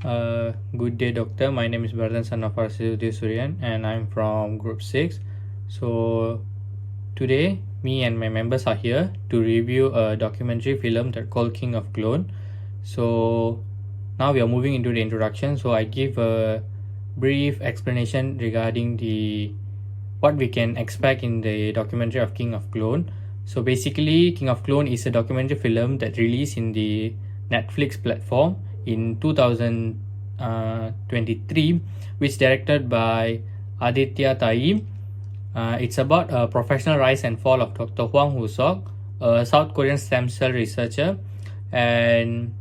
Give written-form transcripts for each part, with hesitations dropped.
Good day, doctor. My name is Bharatan son of Arsidhi Suryan, and I'm from Group 6. So, today, me and my members are here to review a documentary film that called King of Clone. So, now we are moving into the introduction. So, I give a brief explanation regarding the what we can expect in the documentary of King of Clone. So basically, King of Clone is a documentary film that released in the Netflix platform in 2023, which directed by Aditya Tai. It's about a professional rise and fall of Dr. Hwang Woo-sok, a South Korean stem cell researcher and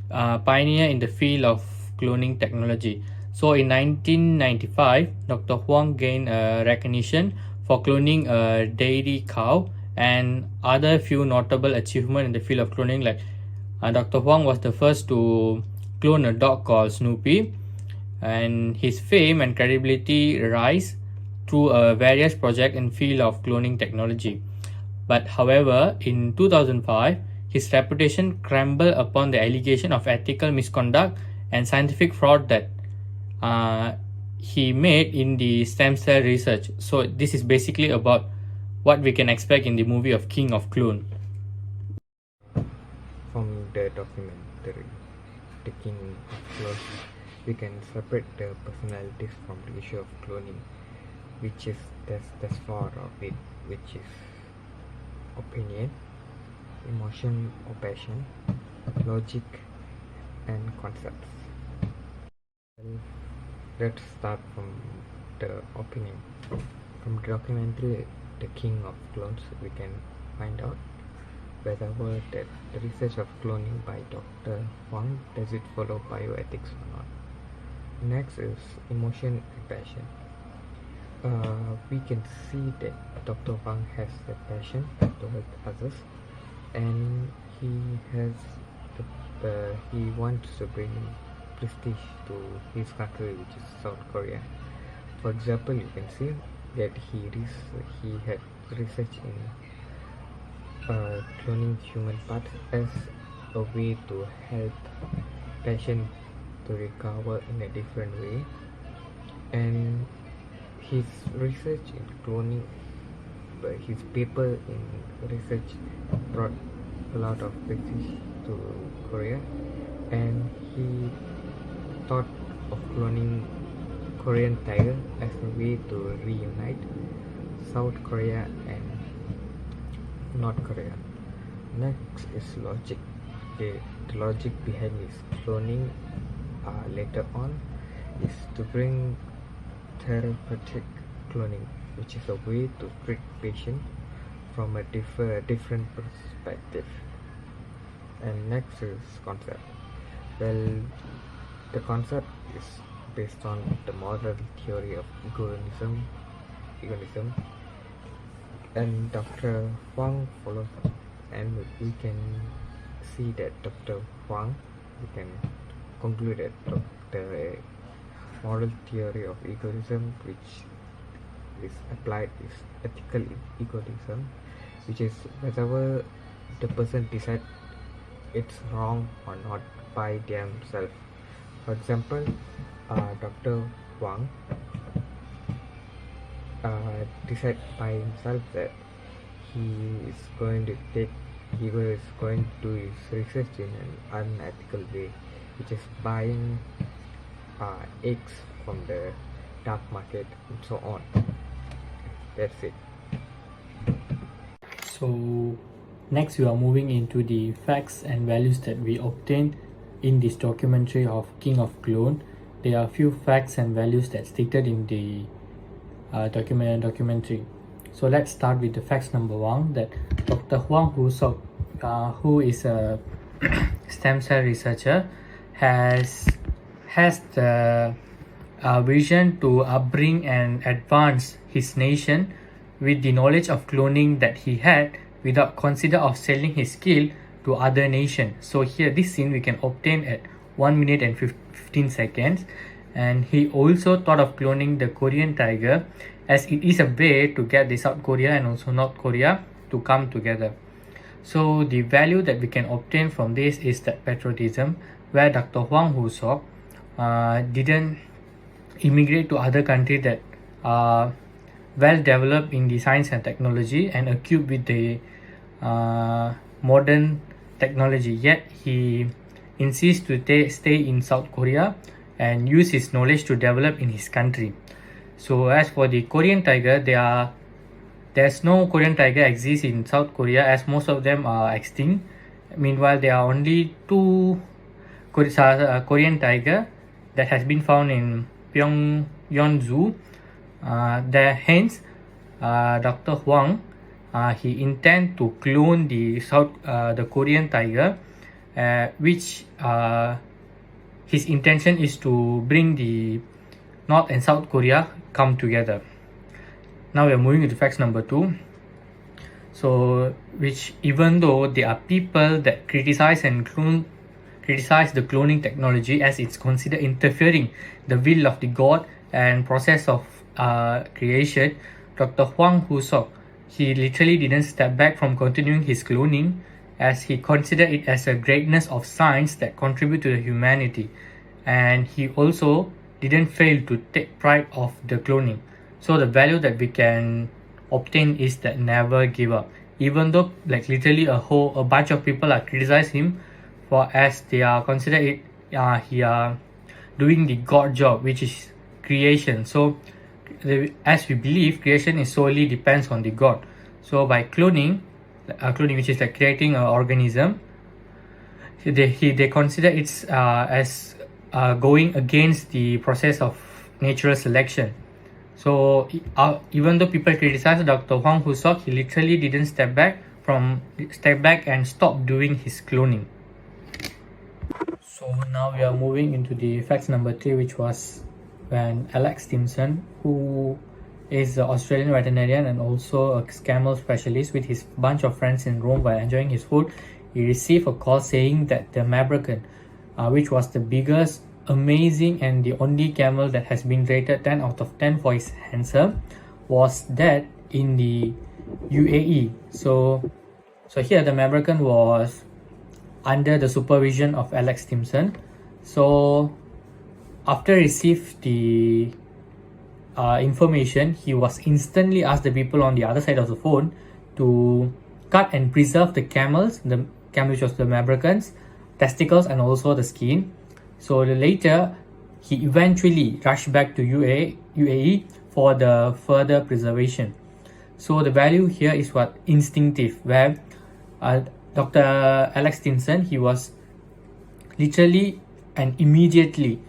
pioneer in the field of cloning technology. So in 1995, Dr. Hwang gained recognition for cloning a dairy cow and other few notable achievements in the field of cloning. Like Dr. Hwang was the first to clone a dog called Snoopy, and his fame and credibility rise through various projects in field of cloning technology. But however, in 2005, his reputation crumbled upon the allegation of ethical misconduct and scientific fraud that he made in the stem cell research. So this is basically about what we can expect in the movie of King of Clone. From the documentary, The King of Clone, we can separate the personalities from the issue of cloning, which is that's far of it, which is opinion, emotion or passion, logic, and concepts. Well, let's start from the opinion. From the documentary The King of Clones, we can find out whether that the research of cloning by Dr. Hwang, does it follow bioethics or not. Next is emotion and passion. We can see that Dr. Hwang has a passion towards others, and he wants to bring prestige to his country, which is South Korea. For example, you can see that he had research in cloning human parts as a way to help patients to recover in a different way, and his research in cloning, his paper in research brought a lot of prestige to Korea, and he thought of cloning Korean tiger as a way to reunite South Korea and North Korea. Next is logic. The logic behind his cloning later on is to bring therapeutic cloning, which is a way to treat patients from a different perspective. And next is concept. Well, the concept is based on the modern theory of egoism, and Dr. Hwang follows up, and we can see that Dr. Hwang, we can conclude that the model theory of egoism, which is applied, is ethical egoism, which is whether the person decides it's wrong or not by themselves. For example, Dr. Hwang decide by himself that he was going to do his research in an unethical way, which is buying eggs from the dark market and so on. That's it. So next we are moving into the facts and values that we obtained in this documentary of King of Clone. There are a few facts and values that stated in the documentary. So let's start with the facts number one, that Dr. Hwang Woo-sok, who is a stem cell researcher, has the vision to upbring and advance his nation with the knowledge of cloning that he had, without consider of selling his skill to other nation. So here this scene we can obtain at 1 minute and 15 seconds. And he also thought of cloning the Korean tiger, as it is a way to get the South Korea and also North Korea to come together. So the value that we can obtain from this is that patriotism, where Dr. Hwang Woo-sok didn't immigrate to other countries that are well developed in the science and technology and equipped with the modern technology, yet he insists to stay in South Korea and use his knowledge to develop in his country. So as for the Korean tiger, there's no Korean tiger exists in South Korea, as most of them are extinct. Meanwhile, there are only two Korean tiger that has been found in Pyongyang Zoo. Hence, Dr. Huang he intend to clone the Korean tiger, which his intention is to bring the North and South Korea come together. Now we are moving to facts number 2. So, which even though there are people that criticize the cloning technology as it's considered interfering the will of the God and process of creation, Dr. Huang Hu-sok, he literally didn't step back from continuing his cloning, as he considered it as a greatness of science that contribute to the humanity, and he also didn't fail to take pride of the cloning. So the value that we can obtain is that never give up, even though like literally a bunch of people are criticize him for, as they are consider it he are doing the God job, which is creation. So as we believe, creation is solely depends on the God. So by cloning, which is like creating an organism, they consider it's as going against the process of natural selection. So even though people criticize Dr. Huang Hu-sok, he literally didn't step back and stop doing his cloning. So now we are moving into the facts number 3, which was when Alex Stimson, who is an Australian veterinarian and also a camel specialist, with his bunch of friends in Rome while enjoying his food, he received a call saying that the Mabrakan, which was the biggest, amazing and the only camel that has been rated 10 out of 10 for its handsome, was dead in the UAE. So here the Mabrakan was under the supervision of Alex Stimson. So after received the information, he was instantly asked the people on the other side of the phone to cut and preserve the camels, which was the Mabrakan's testicles and also the skin. So later, he eventually rushed back to UAE for the further preservation. So the value here is what instinctive, where Dr. Alex Stimson, he was literally and immediately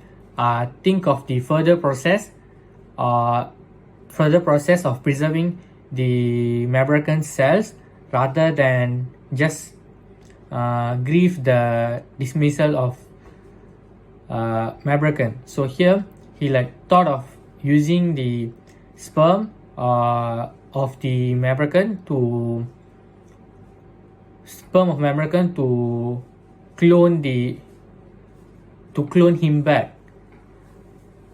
think of the further process of preserving the Mabrakan cells, rather than just grieve the dismissal of Mabrakan. So here he thought of using the sperm of Mabrakan to clone him back.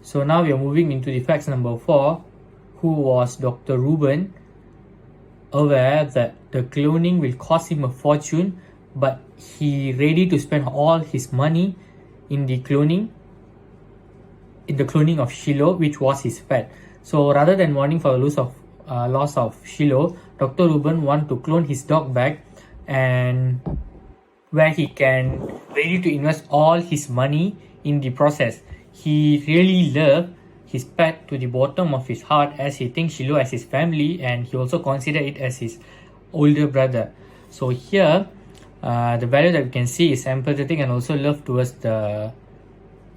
So now we are moving into the facts number 4, who was Dr. Rubin, aware that the cloning will cost him a fortune, but he ready to spend all his money in the cloning of Shiloh, which was his pet. So rather than mourning for the loss of Shiloh, Dr. Rubin want to clone his dog back, and where he can ready to invest all his money in the process. He really loved his pet to the bottom of his heart, as he thinks Shiloh as his family, and he also considered it as his older brother. So here, the value that we can see is empathetic and also love towards the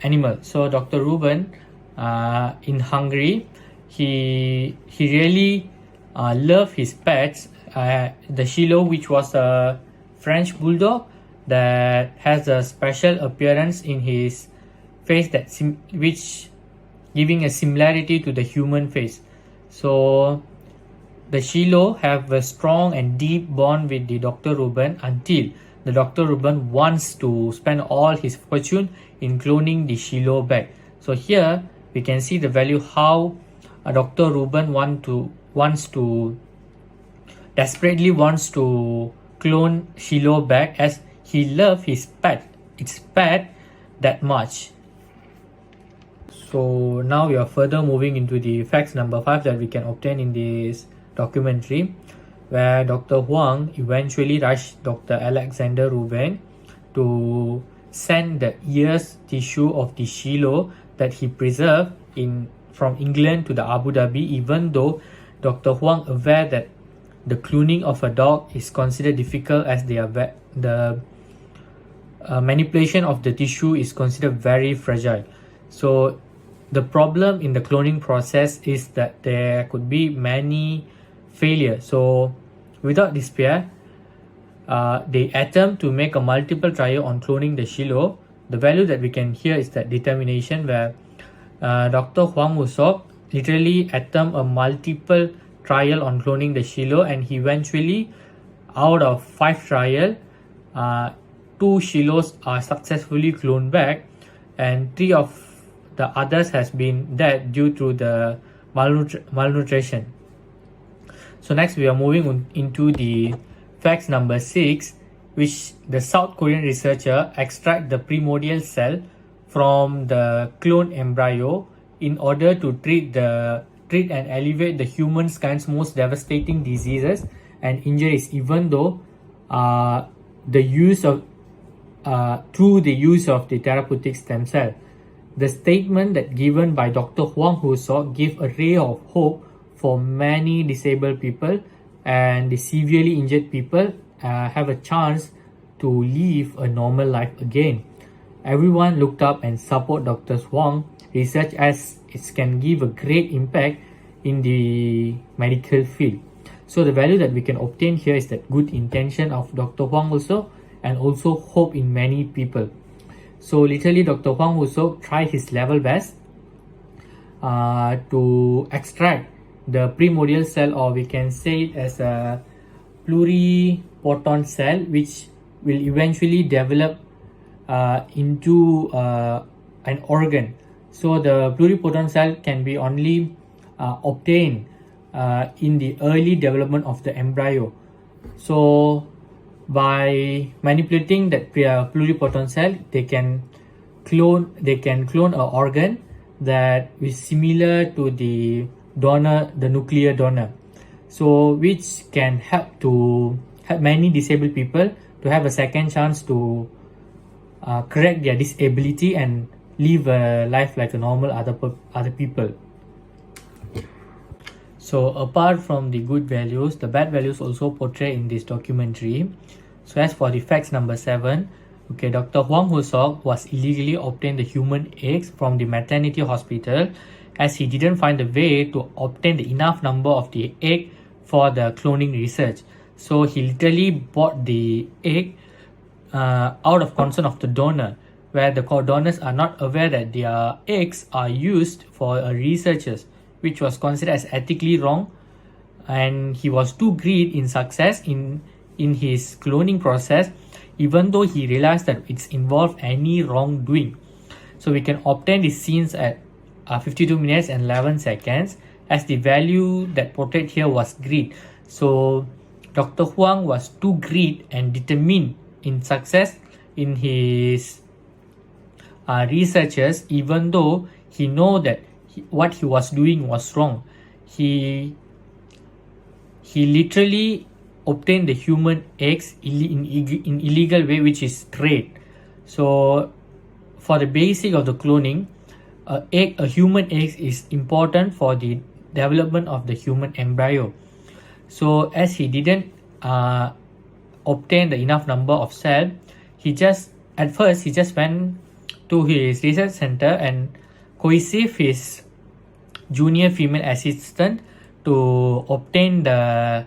animal. So Dr. Rubin in Hungary, he really loved his pets. The Shiloh, which was a French bulldog that has a special appearance in his face, which giving a similarity to the human face. So the Shiloh have a strong and deep bond with the Dr. Rubin, until the Dr. Rubin wants to spend all his fortune in cloning the Shiloh back. So here we can see the value how Dr. Rubin desperately wants to clone Shiloh back, as he loves its pet that much. So now we are further moving into the facts number 5 that we can obtain in this documentary, where Dr. Huang eventually rushed Dr. Alexander Ruben to send the ears tissue of the Shiloh that he preserved from England to the Abu Dhabi, even though Dr. Huang aware that the cloning of a dog is considered difficult, as the manipulation of the tissue is considered very fragile. So the problem in the cloning process is that there could be many failures. So without despair, they attempt to make a multiple trial on cloning the Shiloh. The value that we can hear is that determination, where Dr. Huang Wusok literally attempt a multiple trial on cloning the Shiloh, and he eventually, out of 5 trials, 2 Shilohs are successfully cloned back, and 3 of the others has been dead due to the malnutrition. So next we are moving into the facts number 6, which the South Korean researcher extract the primordial cell from the clone embryo in order to treat and alleviate the humankind's most devastating diseases and injuries, even though through the use of the therapeutic stem cell. The statement that given by Dr. Huang Wusok gave a ray of hope for many disabled people, and the severely injured people have a chance to live a normal life again. Everyone looked up and support Dr. Huang research, as it can give a great impact in the medical field. So the value that we can obtain here is that good intention of Dr. Huang also, and also hope in many people. So literally Dr. Huang Wusok tried his level best to extract the primordial cell, or we can say it as a pluripotent cell, which will eventually develop into an organ. So the pluripotent cell can be only obtained in the early development of the embryo. So by manipulating that pluripotent cell, they can clone an organ that is similar to the nuclear donor, so which can help many disabled people to have a second chance to correct their disability and live a life like a normal other people. So apart from the good values, the bad values also portrayed in this documentary. So as for the facts number 7, okay, Dr. Huang Wusok was illegally obtained the human eggs from the maternity hospital, as he didn't find a way to obtain the enough number of the egg for the cloning research. So he literally bought the egg out of concern of the donor, where the donors are not aware that their eggs are used for researchers, which was considered as ethically wrong, and he was too greedy in success in his cloning process, even though he realized that it's involved any wrongdoing. So we can obtain the scenes at 52 minutes and 11 seconds, as the value that portrayed here was greed. So Dr. Huang was too greedy and determined in success in his researches, even though he know that what he was doing was wrong. He literally obtained the human eggs in illegal way, which is trade. So for the basic of the cloning, a human egg is important for the development of the human embryo. So as he didn't obtain the enough number of cells, at first he just went to his research center and coerced his junior female assistant to obtain their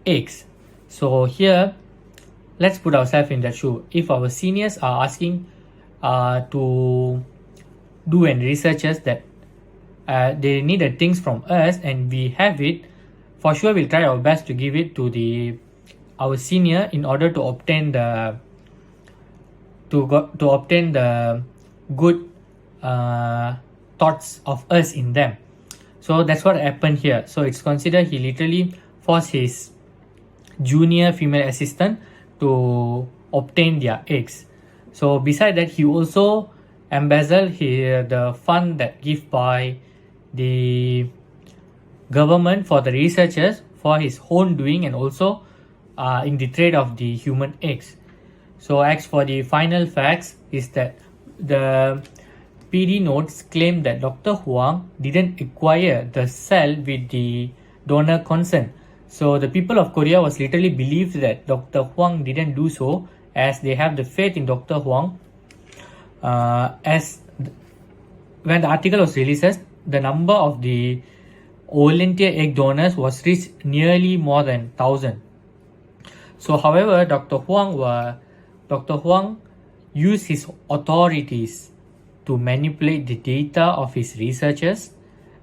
eggs. So here, let's put ourselves in that shoe. If our seniors are asking to do and researchers that they need the things from us and we have it, for sure we'll try our best to give it to our senior in order to obtain the good thoughts of us in them. So that's what happened here. So it's considered he literally forced his junior female assistant to obtain their eggs. So beside that, he also embezzle the fund that give by the government for the researchers for his own doing, and also in the trade of the human eggs. So as for the final facts is that the PD notes claim that Dr. Huang didn't acquire the cell with the donor consent. So the people of Korea was literally believed that Dr. Huang didn't do so, as they have the faith in Dr. Huang. As when the article was released, the number of the volunteer egg donors was reached nearly more than 1,000. So, however, Dr. Huang used his authorities to manipulate the data of his researchers,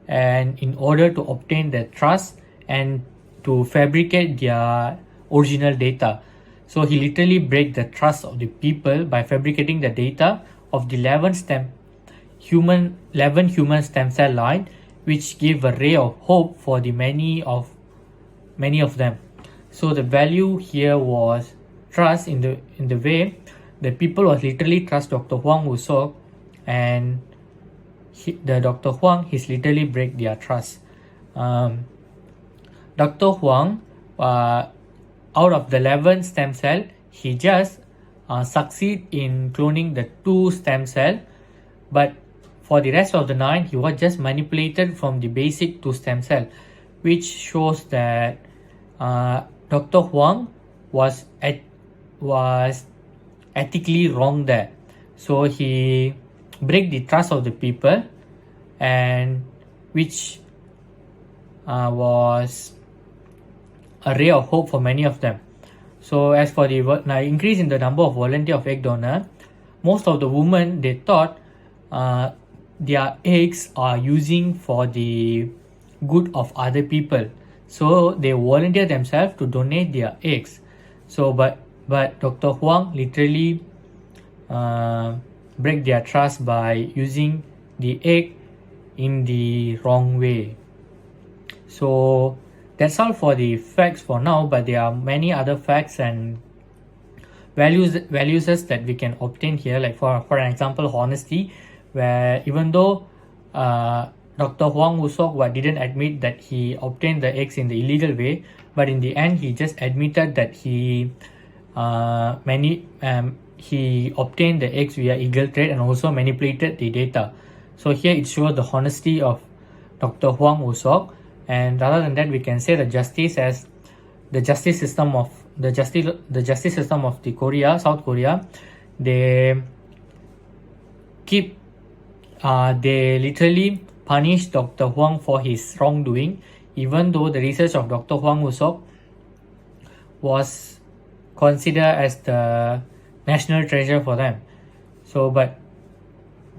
and in order to obtain their trust and to fabricate their original data. So he literally break the trust of the people by fabricating the data of the 11 human stem cell line, which gave a ray of hope for the many of them. So the value here was trust in the way the people was literally trust Dr. Huang Wusok, and the Dr. Huang he's literally break their trust. Dr. Huang, out of the 11 stem cell, he just succeed in cloning the 2 stem cell, but for the rest of the 9, he was just manipulated from the basic 2 stem cell, which shows that Dr. Huang was ethically wrong there. So he break the trust of the people, and which was a ray of hope for many of them. So as for the increase in the number of volunteer of egg donor, most of the women, they thought their eggs are using for the good of other people, so they volunteer themselves to donate their eggs. So but Dr. Huang literally break their trust by using the egg in the wrong way. So that's all for the facts for now, but there are many other facts and values that we can obtain here, like for an example, honesty, where even though Dr. Huang Wusok didn't admit that he obtained the eggs in the illegal way, but in the end he just admitted that he obtained the eggs via illegal trade and also manipulated the data. So here it shows the honesty of Dr. Huang Wusok. And rather than that, we can say the justice as the justice system of the Korea, South Korea, they literally punish Dr. Huang for his wrongdoing, even though the research of Dr. Huang Wusok was considered as the national treasure for them. So, but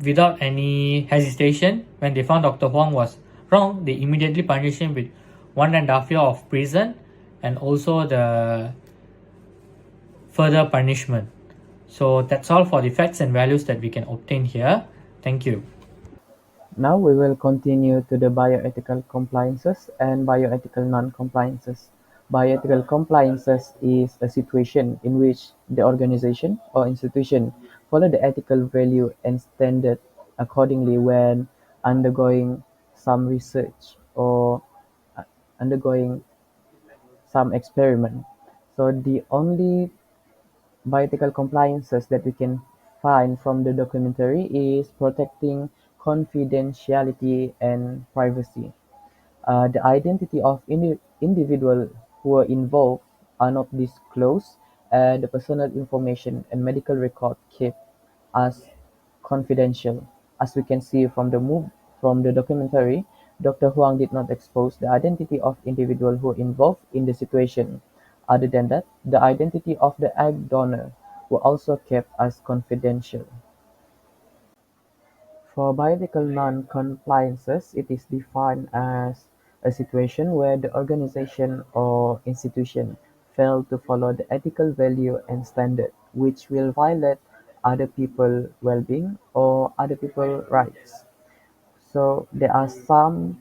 without any hesitation, when they found Dr. Huang was wrong, they immediately punished him with 1.5 years of prison and also the further punishment. So that's all for the facts and values that we can obtain here. Thank you. Now we will continue to the bioethical compliances and bioethical non-compliances. Bioethical compliances is a situation in which the organization or institution follow the ethical value and standard accordingly when undergoing some research or undergoing some experiment. So the only bioethical compliances that we can find from the documentary is protecting confidentiality and privacy. The identity of individuals who are involved are not disclosed, and the personal information and medical record kept as confidential. As we can see from the documentary, Dr. Huang did not expose the identity of individuals who were involved in the situation. Other than that, the identity of the egg donor were also kept as confidential. For bioethical non-compliances, it is defined as a situation where the organization or institution failed to follow the ethical value and standard, which will violate other people's well-being or other people's rights. So there are some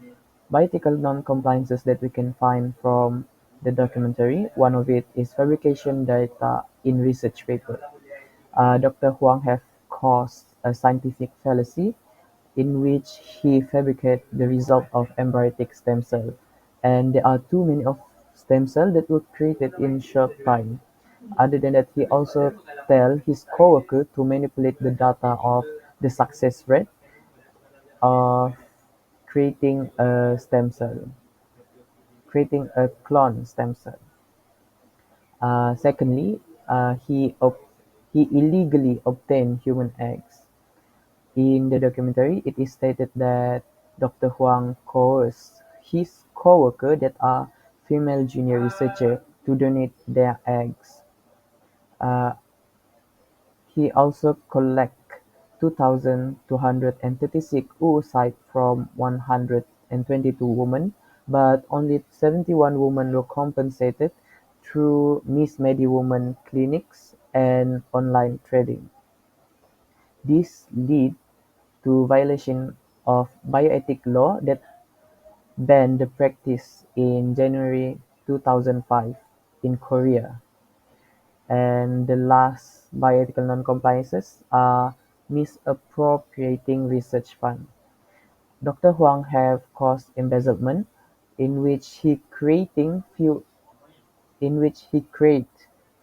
bioethical non-compliances that we can find from the documentary. One of it is fabrication data in research paper. Dr. Huang have caused a scientific fallacy in which he fabricated the result of embryonic stem cell, and there are too many of stem cell that were created in short time. Other than that, he also tell his coworker to manipulate the data of the success rate of creating a stem cell, creating a clone stem cell. Secondly, he illegally obtained human eggs. In the documentary, it is stated that Dr. Huang coerced his co-worker that are female junior researcher to donate their eggs. Uh, he also collect 2,236 oocytes from 122 women, but only 71 women were compensated through Miss Medi-Woman clinics and online trading. This led to violation of bioethics law that banned the practice in January 2005 in Korea. And the last bioethical non-compliances are misappropriating research fund. Dr. Huang have caused embezzlement in which he create few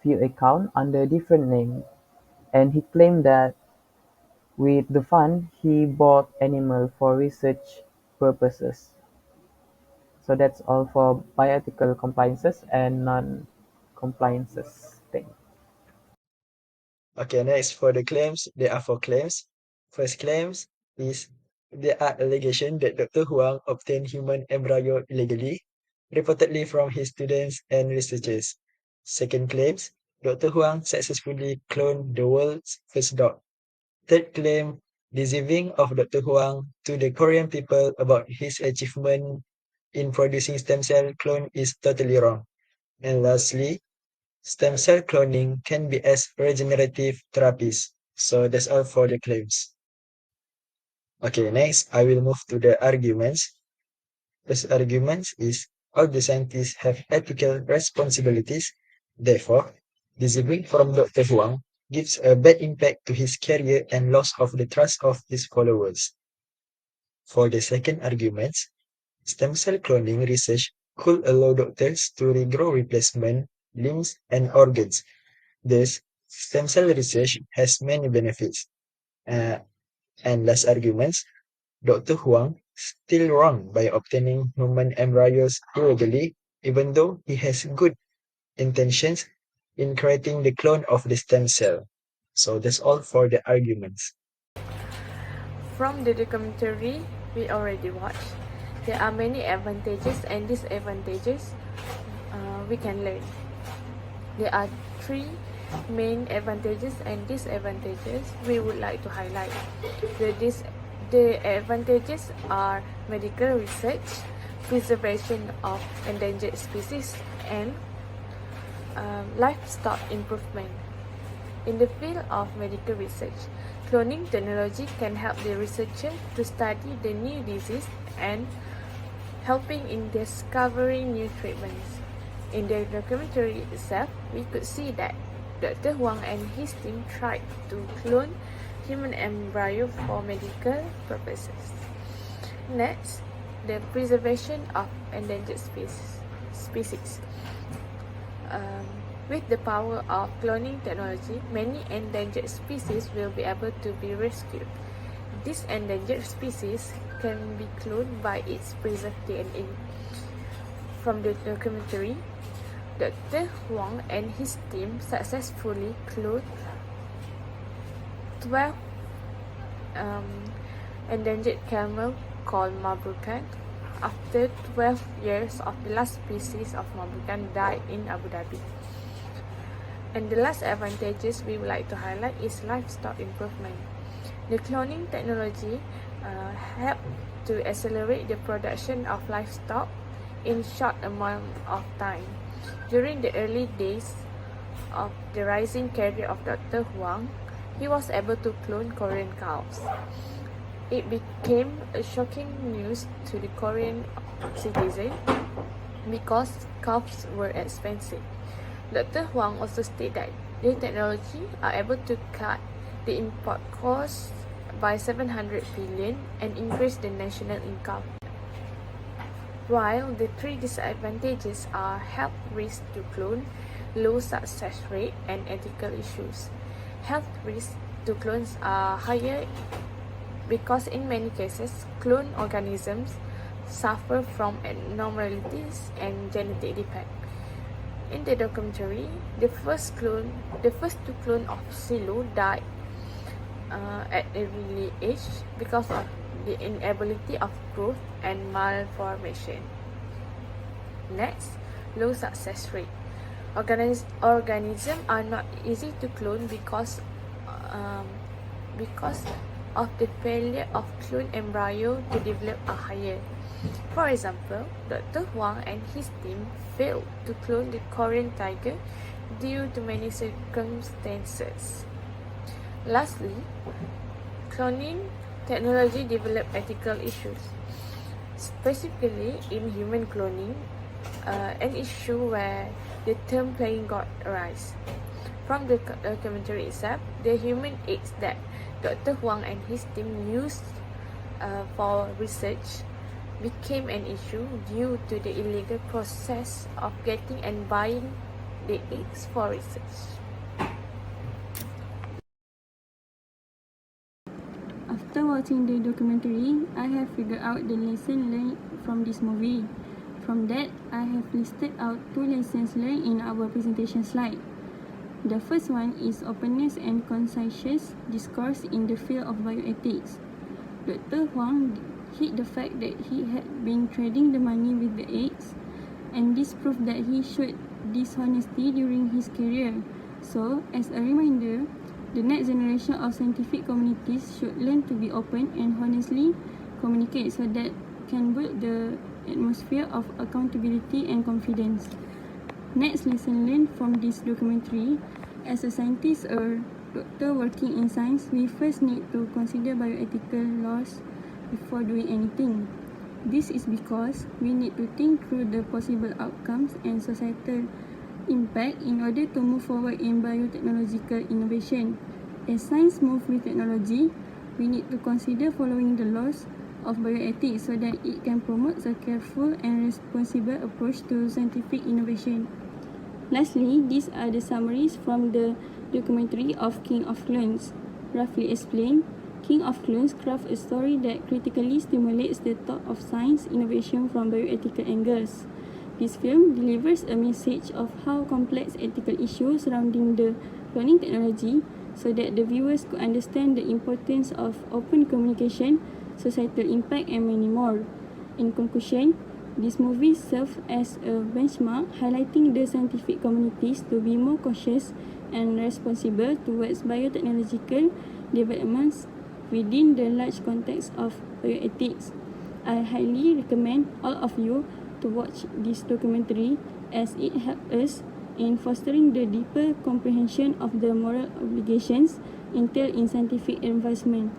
accounts under different name, and he claimed that with the fund he bought animal for research purposes. So that's all for bioethical compliances and non-compliances thing. Okay, next for the claims, there are four claims. First claims is there are allegations that Dr. Huang obtained human embryo illegally, reportedly from his students and researchers. Second claims, Dr. Huang successfully cloned the world's first dog. Third claim, deceiving of Dr. Huang to the Korean people about his achievement in producing stem cell clone is totally wrong. And lastly, stem cell cloning can be as regenerative therapies. So that's all for the claims. Okay, next I will move to the arguments. First argument is all the scientists have ethical responsibilities. Therefore, deceiving from Dr. Huang gives a bad impact to his career and loss of the trust of his followers. For the second argument, stem cell cloning research could allow doctors to regrow replacement limbs and organs. Thus, stem cell research has many benefits. Uh, and last arguments, Dr. Huang still wrong by obtaining human embryos illegally, even though he has good intentions in creating the clone of the stem cell. So that's all for the arguments. From the documentary we already watched, there are many advantages and disadvantages we can learn. There are three main advantages and disadvantages we would like to highlight. The advantages are medical research, preservation of endangered species, and livestock improvement. In the field of medical research, cloning technology can help the researcher to study the new disease and helping in discovering new treatments. In the documentary itself, we could see that Dr. Huang and his team tried to clone human embryo for medical purposes. Next, the preservation of endangered species. With the power of cloning technology, many endangered species will be able to be rescued. These endangered species can be cloned by its preserved DNA. From the documentary, Dr. Huang and his team successfully cloned 12 endangered camel called Mabrukan after 12 years of the last species of Mabrukan died in Abu Dhabi. And the last advantages we would like to highlight is livestock improvement. The cloning technology helped to accelerate the production of livestock in short amount of time. During the early days of the rising career of Dr. Huang, he was able to clone Korean cows. It became a shocking news to the Korean citizen because cows were expensive. Dr. Huang also stated that the technology are able to cut the import costs by 700 billion and increase the national income. While the three disadvantages are health risk to clone, low success rate, and ethical issues. Health risks to clones are higher because in many cases, clone organisms suffer from abnormalities and genetic defect. In the documentary, the first two clones of Silo died at a early age because of the inability of growth and malformation. Next, low success rate. Organisms are not easy to clone because of the failure of clone embryo to develop a higher. For example, Dr. Huang and his team failed to clone the Korean tiger due to many circumstances. Lastly, cloning technology developed ethical issues, specifically in human cloning, an issue where the term playing God arises. From the documentary itself, the human eggs that Dr. Huang and his team used for research became an issue due to the illegal process of getting and buying the eggs for research. After watching the documentary, I have figured out the lesson learned from this movie. From that, I have listed out 2 lessons learned in our presentation slide. The first one is openness and conscientious discourse in the field of bioethics. Dr. Huang hid the fact that he had been trading the money with the eggs, and this proved that he showed dishonesty during his career. So, as a reminder, the next generation of scientific communities should learn to be open and honestly communicate so that can build the atmosphere of accountability and confidence. Next lesson learned from this documentary: as a scientist or doctor working in science, we first need to consider bioethical laws before doing anything. This is because we need to think through the possible outcomes and societal impact in order to move forward in biotechnological innovation. As science moves with technology, we need to consider following the laws of bioethics so that it can promote a careful and responsible approach to scientific innovation. Lastly, these are the summaries from the documentary of King of Clones. Roughly explained, King of Clones crafts a story that critically stimulates the thought of science innovation from bioethical angles. This film delivers a message of how complex ethical issues surrounding the cloning technology so that the viewers could understand the importance of open communication, societal impact, and many more. In conclusion, this movie serves as a benchmark highlighting the scientific communities to be more cautious and responsible towards biotechnological developments within the large context of bioethics. I highly recommend all of you to watch this documentary as it helps us in fostering the deeper comprehension of the moral obligations entailed in scientific advancement.